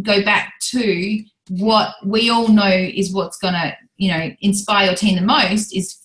go back to what we all know is what's going to, inspire your team the most is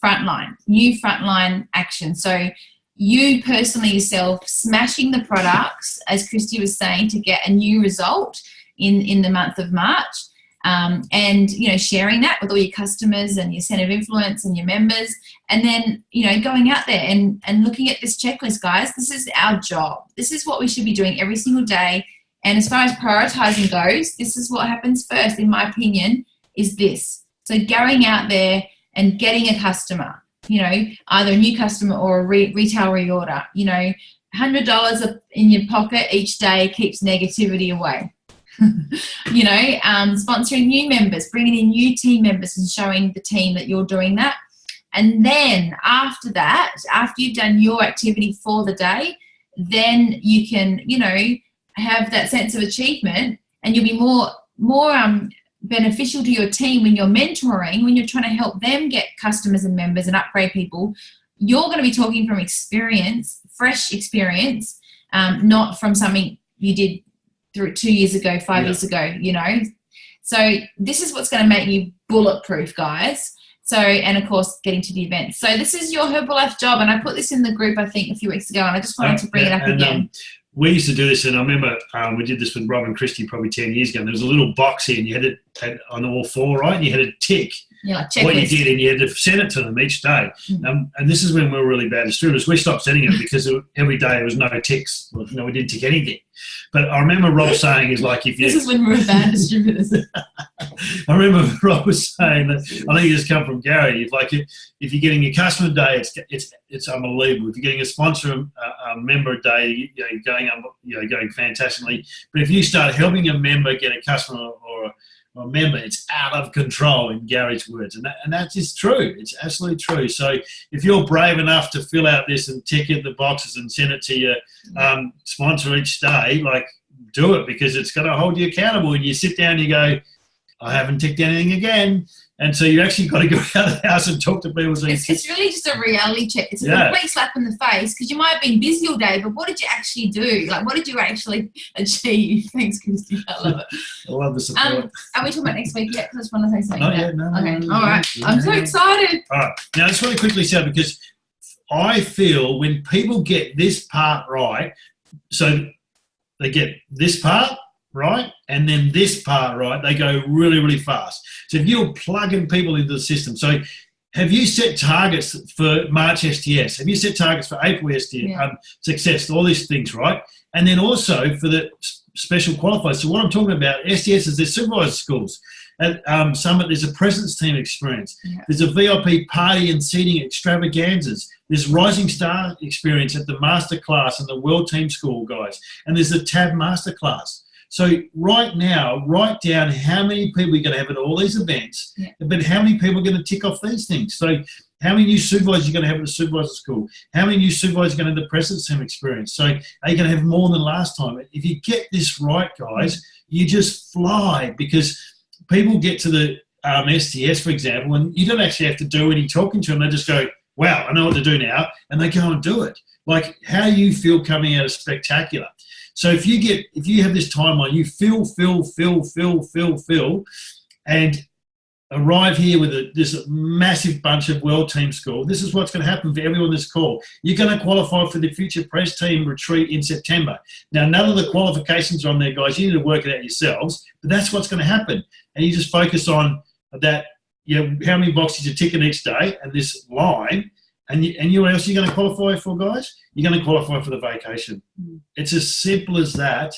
new frontline action. So you personally yourself smashing the products, as Christy was saying, to get a new result in the month of March. And, sharing that with all your customers and your center of influence and your members. And then, going out there and looking at this checklist, guys. This is our job. This is what we should be doing every single day. And as far as prioritizing goes, this is what happens first, in my opinion, is this. So going out there and getting a customer, either a new customer or a retail reorder, $100 in your pocket each day keeps negativity away. Sponsoring new members, bringing in new team members and showing the team that you're doing that. And then after that, after you've done your activity for the day, then you can, have that sense of achievement, and you'll be more beneficial to your team when you're mentoring, when you're trying to help them get customers and members and upgrade people. You're going to be talking from experience, fresh experience, not from something you did 2 years ago, 5 years ago, So this is what's going to make you bulletproof, guys. So, and of course, getting to the event. So this is your Herbalife job. And I put this in the group, I think, a few weeks ago, and I just wanted to bring it up again. We used to do this, and I remember we did this with Rob and Christy probably 10 years ago. And there was a little box here, and you had it on all four, right? And you had to tick what you did, and you had to send it to them each day. And this is when we were really bad distributors. We stopped sending it because every day there was no ticks. We didn't tick anything. But I remember Rob saying if you... This is when we were bad distributors. I remember Rob was saying that, I think it just come from Gary, if you're getting a customer day, it's unbelievable. If you're getting a sponsor member day, going fantastically. But if you start helping a member get a customer or a member, it's out of control, in Gary's words. And that is true. It's absolutely true. So if you're brave enough to fill out this and tick in the boxes and send it to your sponsor each day, do it, because it's going to hold you accountable. And you sit down and you go, I haven't ticked anything again. And so you actually got to go out of the house and talk to people. It's really just a reality check. It's a complete slap in the face, because you might have been busy all day, but what did you actually do? What did you actually achieve? Thanks, Christy. I love it. I love the support. Are we talking about next week yet? Because I just want to say something. Not yet, no. Okay, all right. I'm so excited. All right. Now, I just want to quickly say, because I feel when people get this part right, so they get this part right, and then this part right, they go really, really fast. So if you're plugging people into the system, so have you set targets for March STS? Have you set targets for April STS, success, all these things, right? And then also for the special qualifiers. So what I'm talking about, STS is their supervisor schools. At Summit, there's a presence team experience. Yeah. There's a VIP party and seating extravaganzas. There's Rising Star experience at the Masterclass and the World Team School, guys. And there's the TAB Masterclass. So right now, write down how many people you're going to have at all these events, but how many people are going to tick off these things. So how many new supervisors you're going to have at the supervisor school? How many new supervisors are going to have the presence team experience? So are you going to have more than last time? If you get this right, guys, you just fly, because people get to the STS, for example, and you don't actually have to do any talking to them. They just go, wow, I know what to do now, and they go and do it. How you feel coming out of Spectacular. So if you have this timeline, you fill, and arrive here with this massive bunch of World Team School. This is what's going to happen for everyone on this call. You're going to qualify for the Future Press Team Retreat in September. Now, none of the qualifications are on there, guys. You need to work it out yourselves, but that's what's going to happen. And you just focus on that, how many boxes you're ticking each day and this line. And you know what else you're going to qualify for, guys? You're going to qualify for the vacation. It's as simple as that.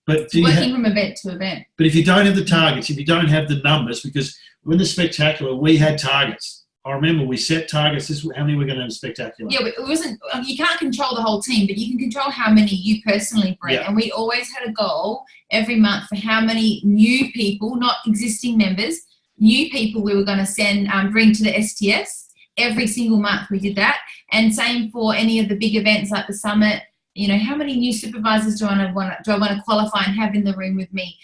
But working from event to event. But if you don't have the targets, if you don't have the numbers, because when the Spectacular, we had targets. I remember we set targets. This is how many we're going to have Spectacular. Yeah, but it wasn't. You can't control the whole team, but you can control how many you personally bring. Yeah. And we always had a goal every month for how many new people, not existing members, new people we were going to send, bring to the STS. Every single month we did that. And same for any of the big events like the Summit. How many new supervisors do I want to qualify and have in the room with me?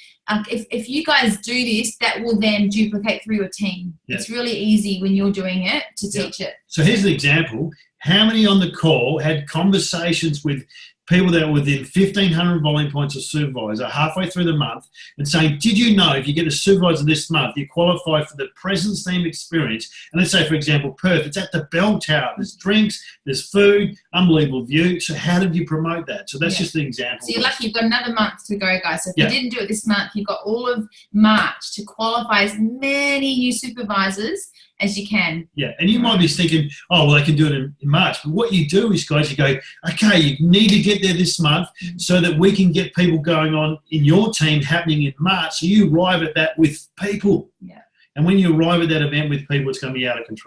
If you guys do this, that will then duplicate through your team. Yeah. It's really easy when you're doing it to teach it. So here's an example. How many on the call had conversations with people that are within 1,500 volume points of supervisor halfway through the month and saying, did you know if you get a supervisor this month, you qualify for the presence theme experience? And let's say, for example, Perth, it's at the Bell Tower. There's drinks, there's food, unbelievable view. So how did you promote that? So that's just an example. So you're lucky you've got another month to go, guys. So if you didn't do it this month, you've got all of March to qualify as many new supervisors as you can. Yeah, and you might be thinking, oh, well, I can do it in March. But what you do is, guys, you go, okay, you need to get there this month so that we can get people going on in your team happening in March. So you arrive at that with people. Yeah. And when you arrive at that event with people, it's going to be out of control.